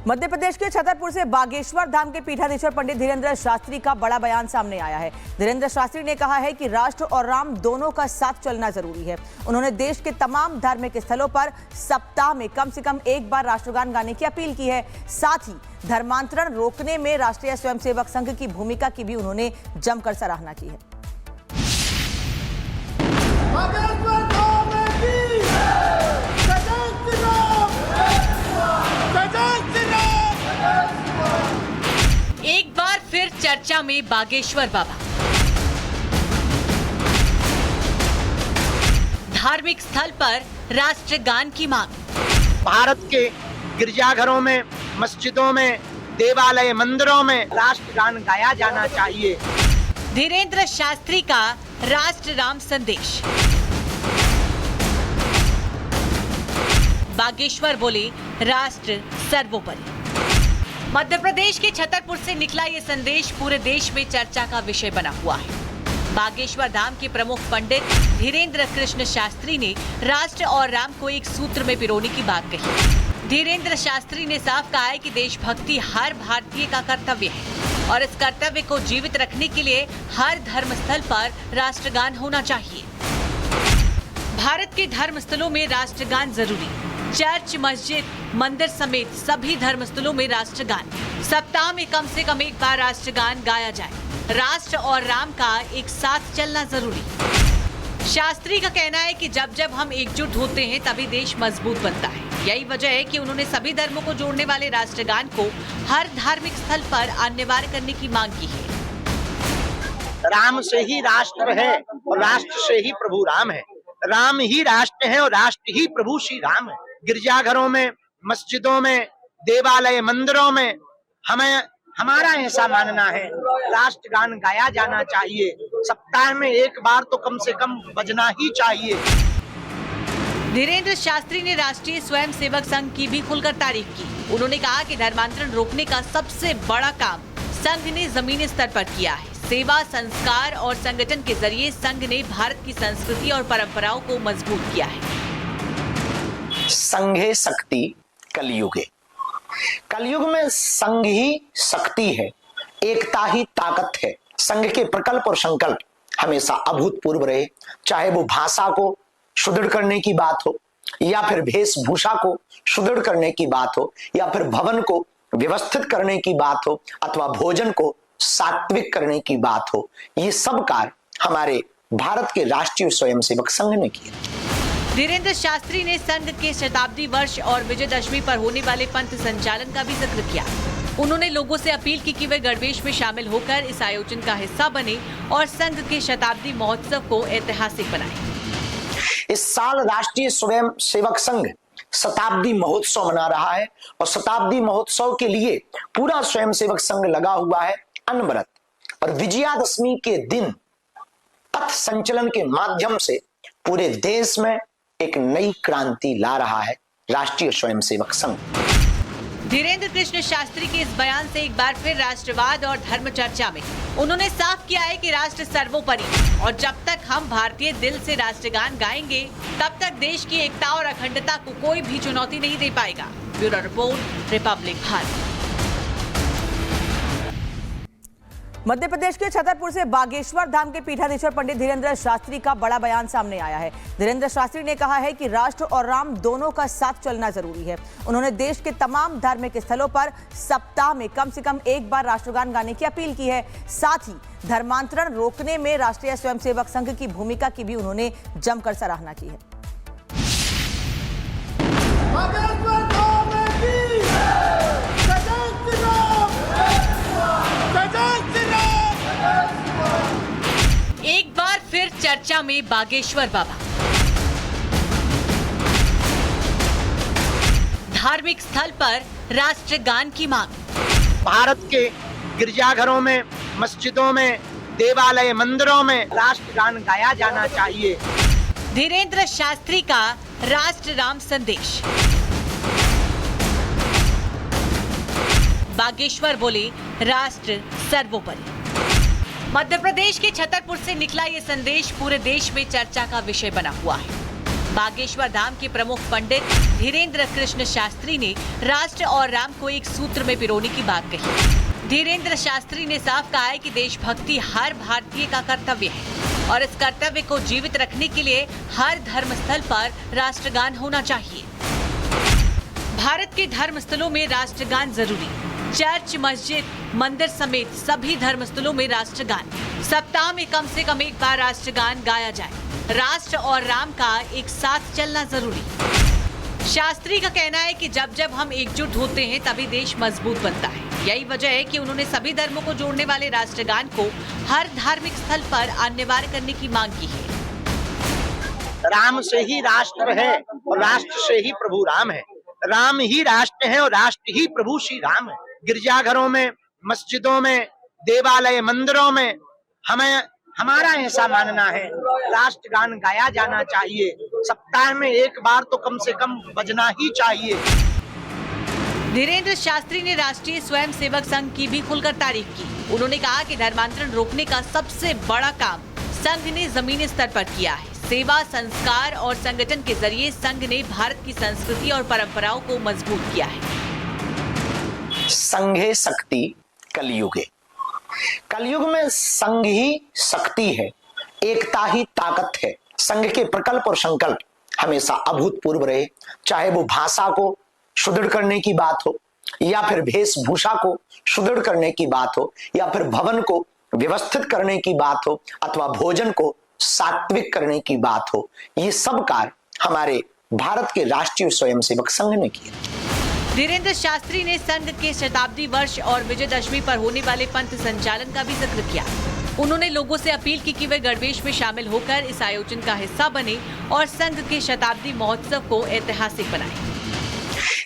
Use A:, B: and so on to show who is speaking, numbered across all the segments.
A: मध्य प्रदेश के छतरपुर से बागेश्वर धाम के पीठाधीश्वर पंडित धीरेन्द्र शास्त्री का बड़ा बयान सामने आया है। धीरेन्द्र शास्त्री ने कहा है कि राष्ट्र और राम दोनों का साथ चलना जरूरी है। उन्होंने देश के तमाम धार्मिक स्थलों पर सप्ताह में कम से कम एक बार राष्ट्रगान गाने की अपील की है। साथ ही धर्मांतरण रोकने में राष्ट्रीय स्वयंसेवक संघ की भूमिका की भी उन्होंने जमकर सराहना की है।
B: एक बार फिर चर्चा में बागेश्वर बाबा। धार्मिक स्थल पर राष्ट्रगान की मांग।
C: भारत के गिरजाघरों में, मस्जिदों में, देवालय मंदिरों में राष्ट्रगान गाया जाना चाहिए।
B: धीरेन्द्र शास्त्री का राष्ट्र राम संदेश। बागेश्वर बोले, राष्ट्र सर्वोपरि। मध्य प्रदेश के छतरपुर से निकला ये संदेश पूरे देश में चर्चा का विषय बना हुआ है। बागेश्वर धाम के प्रमुख पंडित धीरेन्द्र कृष्ण शास्त्री ने राष्ट्र और राम को एक सूत्र में पिरोने की बात कही। धीरेन्द्र शास्त्री ने साफ कहा है कि देशभक्ति हर भारतीय का कर्तव्य है और इस कर्तव्य को जीवित रखने के लिए हर धर्म स्थल पर राष्ट्रगान होना चाहिए। भारत के धर्म स्थलों में राष्ट्रगान जरूरी। चर्च, मस्जिद, मंदिर समेत सभी धर्मस्थलों में राष्ट्रगान। सप्ताह में कम से कम एक बार राष्ट्रगान गाया जाए। राष्ट्र और राम का एक साथ चलना जरूरी। शास्त्री का कहना है कि जब जब हम एकजुट होते हैं तभी देश मजबूत बनता है। यही वजह है कि उन्होंने सभी धर्मों को जोड़ने वाले राष्ट्रगान को हर धार्मिक स्थल पर अनिवार्य करने की मांग की है।
C: राम से ही राष्ट्र है और राष्ट्र से ही प्रभु राम है। राम ही राष्ट्र है और राष्ट्र ही प्रभु श्री राम है। गिरजाघरों में, मस्जिदों में, देवालय मंदिरों में हमारा ऐसा मानना है राष्ट्रगान गाया जाना चाहिए। सप्ताह में एक बार तो कम से कम बजना ही चाहिए।
B: धीरेन्द्र शास्त्री ने राष्ट्रीय स्वयंसेवक संघ की भी खुलकर तारीफ की। उन्होंने कहा कि धर्मांतरण रोकने का सबसे बड़ा काम संघ ने जमीनी स्तर पर किया है। सेवा, संस्कार और संगठन के जरिए संघ ने भारत की संस्कृति और परंपराओं को मजबूत किया है।
D: संघे शक्ति कलयुगे। कलयुग में संघ ही शक्ति है, एकता ही ताकत है। संघ के प्रकल्प और संकल्प हमेशा अभूतपूर्व रहे, चाहे वो भाषा को सुदृढ़ करने की बात हो या फिर वेशभूषा को सुदृढ़ करने की बात हो या फिर भवन को व्यवस्थित करने की बात हो अथवा भोजन को सात्विक करने की बात हो। ये सब कार्य हमारे भारत के राष्ट्रीय स्वयंसेवक संघ ने किया।
B: धीरेन्द्र शास्त्री ने संघ के शताब्दी वर्ष और विजयदशमी पर होने वाले पंथ संचालन का भी जिक्र किया। उन्होंने लोगों से अपील की कि वे गणवेश में शामिल होकर इस आयोजन का हिस्सा बने और संघ के शताब्दी महोत्सव को ऐतिहासिक बनाएं।
D: इस साल राष्ट्रीय स्वयंसेवक संघ शताब्दी महोत्सव मना रहा है और शताब्दी महोत्सव के लिए पूरा स्वयंसेवक संघ लगा हुआ है अनवरत। और विजयादशमी के दिन पथ संचलन के माध्यम से पूरे देश में एक नई क्रांति ला रहा है राष्ट्रीय स्वयंसेवक संघ।
B: धीरेन्द्र कृष्ण शास्त्री के इस बयान से एक बार फिर राष्ट्रवाद और धर्म चर्चा में। उन्होंने साफ किया है कि राष्ट्र सर्वोपरि और जब तक हम भारतीय दिल से राष्ट्रगान गाएंगे तब तक देश की एकता और अखंडता को कोई भी चुनौती नहीं दे पाएगा। Bureau report, Republic Bharat.
A: Madhya Pradesh के छतरपुर से बागेश्वर धाम के पीठाधीश्वर पंडित धीरेन्द्र शास्त्री का बड़ा बयान सामने आया है। धीरेन्द्र शास्त्री ने कहा है कि राष्ट्र और राम दोनों का साथ चलना जरूरी है। उन्होंने देश के तमाम धार्मिक स्थलों पर सप्ताह में कम से कम एक बार राष्ट्रगान गाने की अपील की है। साथ ही धर्मांतरण रोकने में राष्ट्रीय स्वयंसेवक संघ की भूमिका की भी उन्होंने जमकर सराहना की है।
B: एक बार फिर चर्चा में बागेश्वर बाबा। धार्मिक स्थल पर राष्ट्रगान की मांग।
C: भारत के गिरजाघरों में, मस्जिदों में, देवालय मंदिरों में राष्ट्रगान गाया जाना चाहिए।
B: धीरेन्द्र शास्त्री का राष्ट्र राम संदेश। बागेश्वर बोले, राष्ट्र सर्वोपरि। मध्य प्रदेश के छतरपुर से निकला ये संदेश पूरे देश में चर्चा का विषय बना हुआ है। बागेश्वर धाम के प्रमुख पंडित धीरेन्द्र कृष्ण शास्त्री ने राष्ट्र और राम को एक सूत्र में पिरोने की बात कही। धीरेन्द्र शास्त्री ने साफ कहा है कि देशभक्ति हर भारतीय का कर्तव्य है और इस कर्तव्य को जीवित रखने के लिए हर धर्म स्थल पर राष्ट्रगान होना चाहिए। भारत के धर्म स्थलों में राष्ट्रगान जरूरी। चर्च, मस्जिद, मंदिर समेत सभी धर्म स्थलों में राष्ट्रगान। सप्ताह में कम से कम एक बार राष्ट्रगान गाया जाए। राष्ट्र और राम का एक साथ चलना जरूरी। शास्त्री का कहना है कि जब जब हम एकजुट होते हैं तभी देश मजबूत बनता है। यही वजह है कि उन्होंने सभी धर्मों को जोड़ने वाले राष्ट्रगान को हर धार्मिक स्थल पर अनिवार्य करने की मांग की है।
C: राम से ही राष्ट्र है और राष्ट्र से ही प्रभु राम है। राम ही राष्ट्र है और राष्ट्र ही प्रभु श्री राम है। गिरजाघरों में, मस्जिदों में, देवालय, मंदिरों में हमारा ऐसा मानना है राष्ट्रगान गाया जाना चाहिए। सप्ताह में एक बार तो कम से कम बजना ही चाहिए।
B: धीरेन्द्र शास्त्री ने राष्ट्रीय स्वयंसेवक संघ की भी खुलकर तारीफ की। उन्होंने कहा कि धर्मांतरण रोकने का सबसे बड़ा काम संघ ने जमीनी स्तर पर किया है। सेवा, संस्कार और संगठन के जरिए संघ ने भारत की संस्कृति और परंपराओं को मजबूत किया है।
D: संघे शक्ति कलयुगे। कलयुग में संघ ही शक्ति है, एकता ही ताकत है। संघ के प्रकल्प और संकल्प हमेशा अभूतपूर्व रहे, चाहे वो भाषा को सुदृढ़ करने की बात हो या फिर वेशभूषा को सुदृढ़ करने की बात हो या फिर भवन को व्यवस्थित करने की बात हो अथवा भोजन को सात्विक करने की बात हो। ये सब कार्य हमारे भारत के राष्ट्रीय स्वयंसेवक संघ ने किया।
B: धीरेन्द्र शास्त्री ने संघ के शताब्दी वर्ष और विजयदशमी पर होने वाले पंथ संचालन का भी जिक्र किया। उन्होंने लोगों से अपील की कि वे गणवेश में शामिल होकर इस आयोजन का हिस्सा बने और संघ के शताब्दी महोत्सव को ऐतिहासिक बनाएं।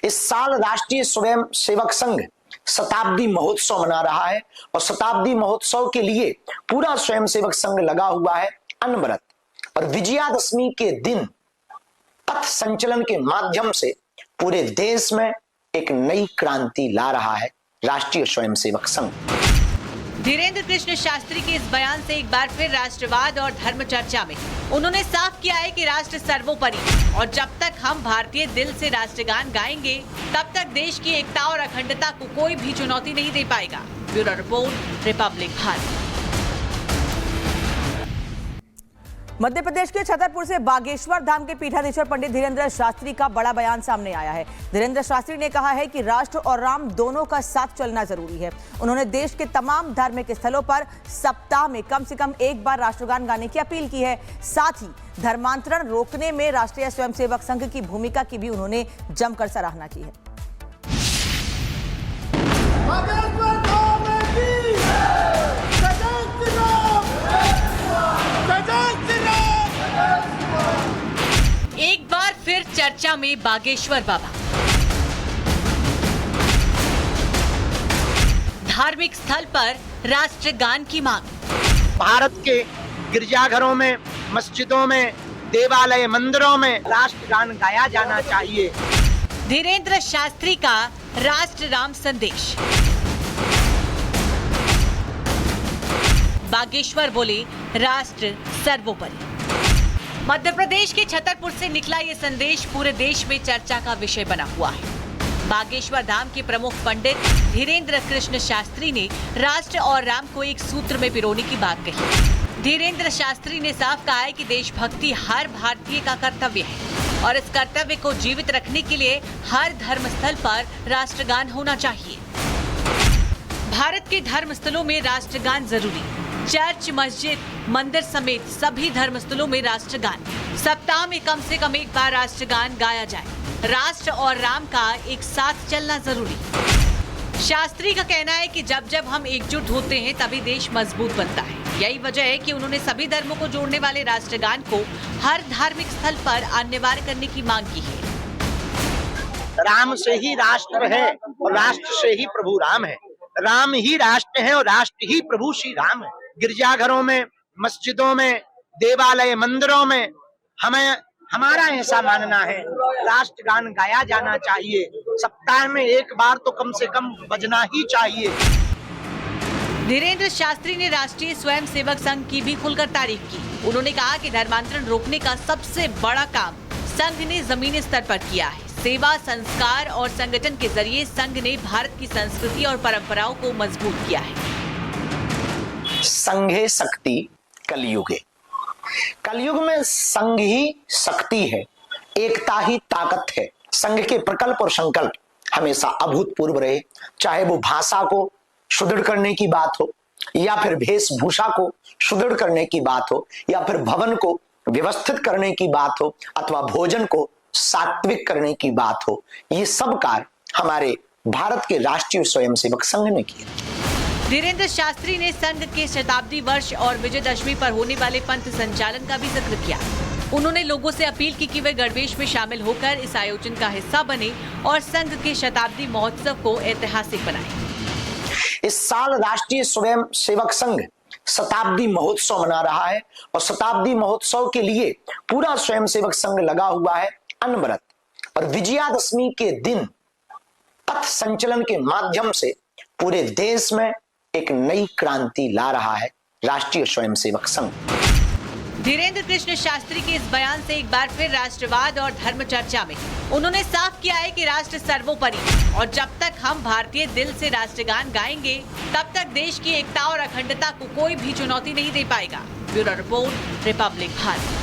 D: इस साल राष्ट्रीय स्वयंसेवक संघ शताब्दी महोत्सव मना रहा है और शताब्दी महोत्सव के लिए पूरा स्वयंसेवक संघ लगा हुआ है अनवरत। और विजयादशमी के दिन पथ संचलन के माध्यम से पूरे देश में एक नई क्रांति ला रहा है राष्ट्रीय स्वयंसेवक संघ।
B: धीरेन्द्र कृष्ण शास्त्री के इस बयान से एक बार फिर राष्ट्रवाद और धर्म चर्चा में उन्होंने साफ किया है कि राष्ट्र सर्वोपरि और जब तक हम भारतीय दिल से राष्ट्रगान गाएंगे तब तक देश की एकता और अखंडता को कोई भी चुनौती नहीं दे पाएगा। Bureau report, Republic Bharat.
A: Madhya Pradesh के छतरपुर से बागेश्वर धाम के पीठाधीश्वर पंडित धीरेन्द्र शास्त्री का बड़ा बयान सामने आया है। धीरेन्द्र शास्त्री ने कहा है कि राष्ट्र और राम दोनों का साथ चलना जरूरी है। उन्होंने देश के तमाम धार्मिक स्थलों पर सप्ताह में कम से कम एक बार राष्ट्रगान गाने की अपील की है। साथ ही धर्मांतरण रोकने में राष्ट्रीय स्वयंसेवक संघ की भूमिका की भी उन्होंने जमकर सराहना की है।
B: एक बार फिर चर्चा में बागेश्वर बाबा। धार्मिक स्थल पर राष्ट्रगान की मांग।
C: भारत के गिरजाघरों में, मस्जिदों में, देवालय, मंदिरों में राष्ट्रगान गाया जाना चाहिए।
B: धीरेन्द्र शास्त्री का राष्ट्र राम संदेश। बागेश्वर बोले, राष्ट्र सर्वोपरि। मध्य प्रदेश के छतरपुर से निकला ये संदेश पूरे देश में चर्चा का विषय बना हुआ है। बागेश्वर धाम के प्रमुख पंडित धीरेन्द्र कृष्ण शास्त्री ने राष्ट्र और राम को एक सूत्र में पिरोने की बात कही। धीरेन्द्र शास्त्री ने साफ कहा है कि देशभक्ति हर भारतीय का कर्तव्य है और इस कर्तव्य को जीवित रखने के लिए हर धर्म स्थल पर राष्ट्रगान होना चाहिए। भारत के धर्म स्थलों में राष्ट्रगान जरूरी। चर्च, मस्जिद, मंदिर समेत सभी धर्म स्थलों में राष्ट्रगान। सप्ताह में कम से कम एक बार राष्ट्रगान गाया जाए। राष्ट्र और राम का एक साथ चलना जरूरी। शास्त्री का कहना है कि जब जब हम एकजुट होते हैं तभी देश मजबूत बनता है। यही वजह है कि उन्होंने सभी धर्मों को जोड़ने वाले राष्ट्रगान को हर धार्मिक स्थल पर अनिवार्य करने की मांग की है।
C: राम से ही राष्ट्र है और राष्ट्र से ही प्रभु राम है। राम ही राष्ट्र है और राष्ट्र ही प्रभु श्री राम है। गिरजाघरों में, मस्जिदों में, देवालय, मंदिरों में हमारा ऐसा मानना है राष्ट्रगान गाया जाना चाहिए। सप्ताह में एक बार तो कम से कम बजना ही चाहिए।
B: धीरेन्द्र शास्त्री ने राष्ट्रीय स्वयंसेवक संघ की भी खुलकर तारीफ की। उन्होंने कहा कि धर्मांतरण रोकने का सबसे बड़ा काम संघ ने जमीनी स्तर पर किया है। सेवा, संस्कार और संगठन के जरिए संघ ने भारत की संस्कृति और परंपराओं को मजबूत किया है।
D: संघे शक्ति कलयुगे। कलयुग में संघ ही शक्ति है, एकता ही ताकत है। संघ के प्रकल्प और संकल्प हमेशा अभूतपूर्व रहे, चाहे वो भाषा को सुदृढ़ करने की बात हो, या फिर वेशभूषा को सुदृढ़ करने की बात हो, या फिर भवन को व्यवस्थित करने की बात हो, अथवा भोजन को सात्विक करने की बात हो। ये सब कार्य हमारे भारत के राष्ट्रीय स्वयंसेवक संघ ने किया।
B: धीरेन्द्र शास्त्री ने संघ के शताब्दी वर्ष और विजयदशमी पर होने वाले पंथ संचालन का भी जिक्र किया। उन्होंने लोगों से अपील की कि वे गणवेश में शामिल होकर इस आयोजन का हिस्सा बने और संघ के शताब्दी महोत्सव को ऐतिहासिक बनाएं।
D: इस साल राष्ट्रीय स्वयं सेवक संघ शताब्दी महोत्सव मना रहा है और शताब्दी महोत्सव के लिए पूरा स्वयं सेवक संघ लगा हुआ है अनवरत। और विजयादशमी के दिन पथ संचलन के माध्यम से पूरे देश में एक नई क्रांति ला रहा है राष्ट्रीय स्वयं सेवक संघ।
B: धीरेन्द्र कृष्ण शास्त्री के इस बयान से एक बार फिर राष्ट्रवाद और धर्म चर्चा में उन्होंने साफ किया है कि राष्ट्र सर्वोपरि और जब तक हम भारतीय दिल से राष्ट्रगान गाएंगे तब तक देश की एकता और अखंडता को कोई भी चुनौती नहीं दे पाएगा। Bureau report, Republic Bharat.